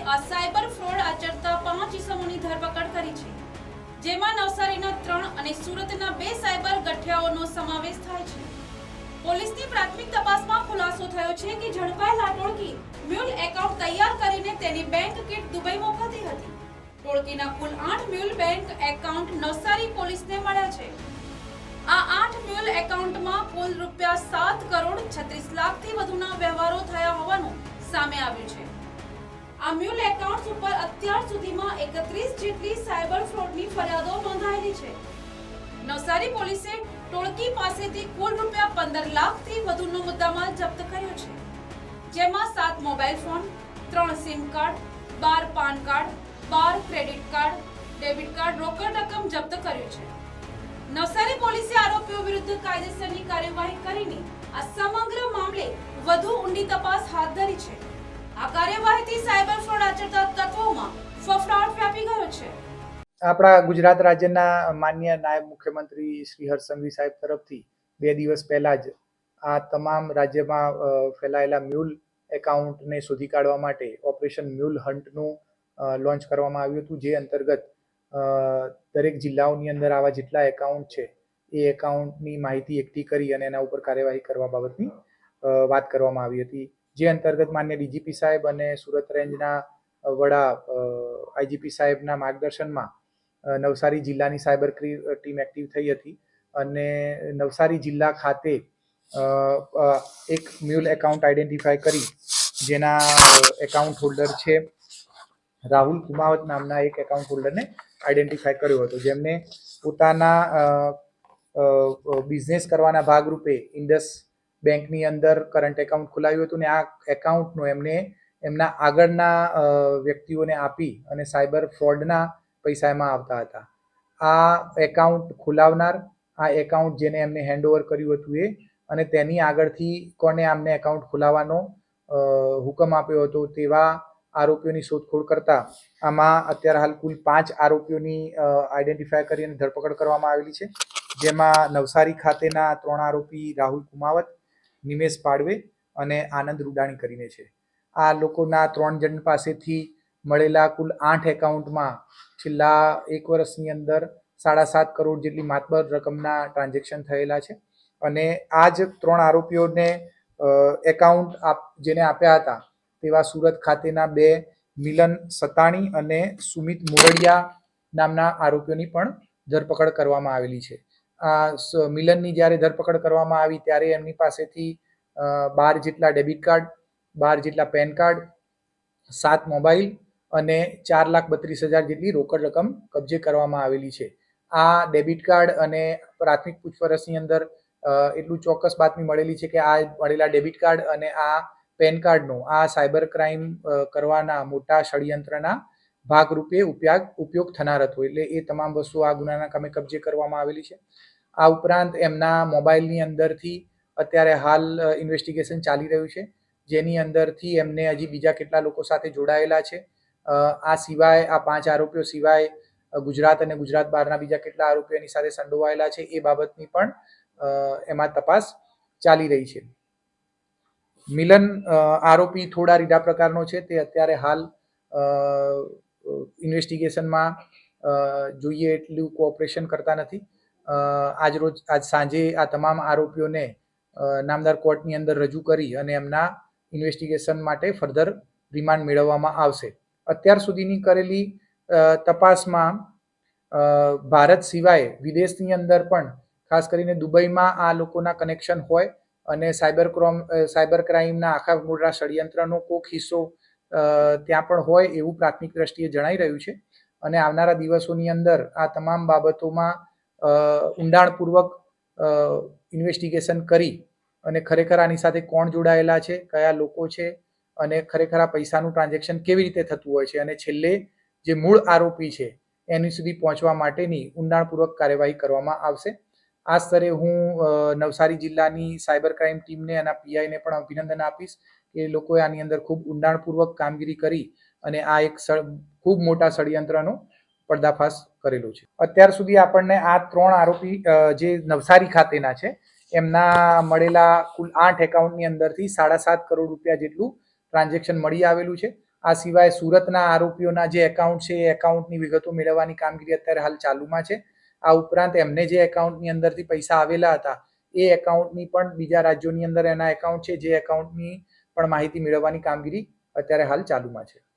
આ cyber fraud આચરતા 5 ઇસમોની ધરપકડ કરી છે, જેમાં નવસારીના 3 અને સુરતના 2 સાયબર ગઠિયાઓનો સમાવેશ થાય છે। પોલીસની પ્રાથમિક તપાસમાં ખુલાસો થયો છે કે ઝડપાયેલા ટોળકી મ્યુલ એકાઉન્ટ તૈયાર કરીને તેની બેંક કીટ દુબઈ મોકલતી હતી। ટોળકીના કુલ 8 મ્યુલ બેંક એકાઉન્ટ નવસારી પોલીસને મળ્યા છે। આ 8 મ્યુલ એકાઉન્ટમાં કુલ રૂપિયા 7 કરોડ 36 લાખથી વધુના વ્યવહારો થયા હોવાનું સામે આવ્યું છે। આ મ્યુલ એકાઉન્ટ્સ ઉપર અત્યાર સુધીમાં 31 જેટલી સાયબર ફ્રોડની ફરિયાદો નોંધાયેલી છે। નવસારી પોલીસે ટોળકી પાસેથી કુલ રૂપિયા 15 લાખથી વધુનો મુદ્દામાલ જપ્ત કર્યો છે, જેમાં 7 mobile phone, 3 sim card, 12 PAN card, 12 credit card, debit card, રોકડ રકમ જપ્ત કર્યું છે। નવસારી પોલીસે આરોપીઓ વિરુદ્ધ કાયદેસરની કાર્યવાહી કરીને આ સમગ્ર મામલે વધુ ઊંડી તપાસ હાથ ધરી છે। આ કાર્યવાહીથી સાયબર ફ્રોડ આચરતા તત્વોમાં ફફડાટ વ્યાપી ગયો છે। આપણા ગુજરાત રાજ્યના માન્ય નાયબ મુખ્યમંત્રી શ્રી હર્ષ સંઘવી સાહેબ તરફથી 2 દિવસ પહેલા જ આ તમામ રાજ્યમાં ફેલાયેલા મ્યુલ એકાઉન્ટને શોધી કાઢવા માટે ઓપરેશન મ્યુલ હન્ટનું લોન્ચ કરવામાં આવ્યું હતું, જે અંતર્ગત દરેક જિલ્લાઓની અંદર આવા જેટલા એકાઉન્ટ છે એ એકાઉન્ટની માહિતી એકઠી કરી અને એના ઉપર કાર્યવાહી કરવા બાબતની વાત કરવામાં આવી હતી, જે અંતર્ગત માન્ય ડીજીપી સાહેબ અને સુરત રેન્જના વડા આઈજીપી સાહેબના માર્ગદર્શનમાં નવસારી જિલ્લાની સાયબર ટીમ એક્ટિવ થઈ હતી અને નવસારી જિલ્લા ખાતે એક મ્યુલ એકાઉન્ટ આઈડેન્ટિફાય કરી જેના એકાઉન્ટ હોલ્ડર છે રાહુલ કુમાવત નામના એક એકાઉન્ટ હોલ્ડરને આઈડેન્ટિફાય કર્યો હતો, જેમને પોતાના બિઝનેસ કરવાના ભાગરૂપે ઇન્ડસ બેંકની અંદર કરંટ એકાઉન્ટ ખોલાવ્યું હતું ને આ એકાઉન્ટનો એમને એમના આગળના વ્યક્તિઓને આપી અને સાયબર ફ્રોડના પૈસા એમાં આવતા હતા। આ એકાઉન્ટ ખોલાવનાર, આ એકાઉન્ટ જેને એમને હેન્ડઓવર કર્યું હતું એ અને તેની આગળથી કોને આમને એકાઉન્ટ ખોલાવવાનો હુકમ આપ્યો હતો તેવા આરોપીઓની શોધખોળ કરતા આમાં અત્યારે હાલ કુલ 5 આરોપીઓની આઈડેન્ટિફાય કરી અને ધરપકડ કરવામાં આવેલી છે, જેમાં નવસારી ખાતેના 3 આરોપી રાહુલ કુમાવત, નિમેશ પાડવે અને આનંદ રૂડાણી કરીને છે। આ લોકોના 3 જણ પાસેથી મળેલા કુલ 8 એકાઉન્ટમાં છેલ્લા 1 વર્ષની અંદર 7.5 કરોડ જેટલી માતબર રકમના ટ્રાન્ઝેક્શન થયેલા છે અને આ જ 3 આરોપીઓને એકાઉન્ટ જેને આપ્યા હતા તેવા સુરત ખાતેના 2 મિલન સતાણી અને સુમિત મોરડિયા નામના આરોપીઓની પણ ધરપકડ કરવામાં આવેલી છે। આ મિલનની જ્યારે ધરપકડ કરવામાં આવી ત્યારે એમની પાસેથી 12 જેટલા ડેબિટ કાર્ડ, 12 જેટલા પેન કાર્ડ, 7 મોબાઈલ અને 4,32,000 જેટલી રોકડ રકમ કબજે કરવામાં આવેલી છે। આ ડેબિટ કાર્ડ અને પ્રાથમિક પૂછપરછની અંદર એટલું ચોક્કસ બાતમી મળેલી છે કે આ મળેલા ડેબિટ કાર્ડ અને આ પેન કાર્ડનો આ સાયબર ક્રાઇમ કરવાના મોટા ષડયંત્રના ભાગરૂપે ઉપયોગ થનાર હતો, એટલે એ તમામ વસ્તુઓ આ ગુનાના કામે કબજે કરવામાં આવેલી છે। આ ઉપરાંત એમના મોબાઈલની અંદરથી અત્યારે હાલ ઇન્વેસ્ટિગેશન ચાલી રહ્યું છે, જેની અંદરથી એમને હજી બીજા કેટલા લોકો સાથે જોડાયેલા છે। આ સિવાય આ 5 આરોપીઓ સિવાય ગુજરાત અને ગુજરાત બહારના બીજા કેટલા આરોપીઓ એની સાથે સંડોવાયેલા છે એ બાબતની પણ એમાં તપાસ ચાલી રહી છે। મિલન આરોપી થોડા રીઢા પ્રકારનો છે, તે અત્યારે હાલ ઇન્વેસ્ટિગેશનમાં જોઈએ એટલું કોઓપરેશન કરતા નથી। આજ સાંજે આ તમામ આરોપીઓને નામદાર કોર્ટની અંદર રજૂ કરી અને એમના ઇન્વેસ્ટિગેશન માટે ફર્ધર રિમાન્ડ મેળવવામાં આવશે। અત્યાર સુધીની કરેલી તપાસમાં ભારત સિવાય વિદેશની અંદર પણ ખાસ કરીને દુબઈમાં આ લોકોના કનેક્શન હોય અને સાયબર ક્રાઇમના આખા મોટા ષડયંત્રનો કોઈક હિસ્સો ત્યાં પણ હોય એવું પ્રાથમિક દ્રષ્ટિએ જણાઈ રહ્યું છે અને આવનારા દિવસોની અંદર આ તમામ બાબતોમાં ઊંડાણપૂર્વક ઇન્વેસ્ટિગેશન કરી અને ખરેખર આની સાથે કોણ જોડાયેલા છે, કયા લોકો છે અને ખરેખર આ પૈસાનું ટ્રાન્ઝેક્શન કેવી રીતે થતું હોય છે અને છેલ્લે જે મૂળ આરોપી છે એની સુધી પહોંચવા માટેની ઊંડાણપૂર્વક કાર્યવાહી કરવામાં આવશે। આ સ્તરે હું નવસારી જિલ્લાની સાયબર ક્રાઇમ ટીમને અને પીઆઈને પણ અભિનંદન આપીશ કે એ લોકોએ આની અંદર ખૂબ ઊંડાણપૂર્વક કામગીરી કરી અને આ એક ખૂબ મોટા ષડયંત્રનો પર્દાફાશ કરેલો છે। અત્યાર સુધી આપણને આ 3 આરોપી જે નવસારી ખાતેના છે એમના મળેલા કુલ 8 એકાઉન્ટની અંદરથી 7.5 કરોડ રૂપિયા જેટલું ટ્રાન્ઝેક્શન મળી આવેલું છે। આ સિવાય સુરતના આરોપીઓના જે એકાઉન્ટ છે એ એકાઉન્ટની વિગતો મેળવવાની કામગીરી અત્યારે હાલ ચાલુમાં છે. આ ઉપરાંત એમને જે એકાઉન્ટની અંદરથી પૈસા આવેલા હતા એ એકાઉન્ટની પણ બીજા રાજ્યોની અંદર એના એકાઉન્ટ છે જે એકાઉન્ટની પણ માહિતી મેળવવાની કામગીરી અત્યારે હાલ ચાલુમાં છે.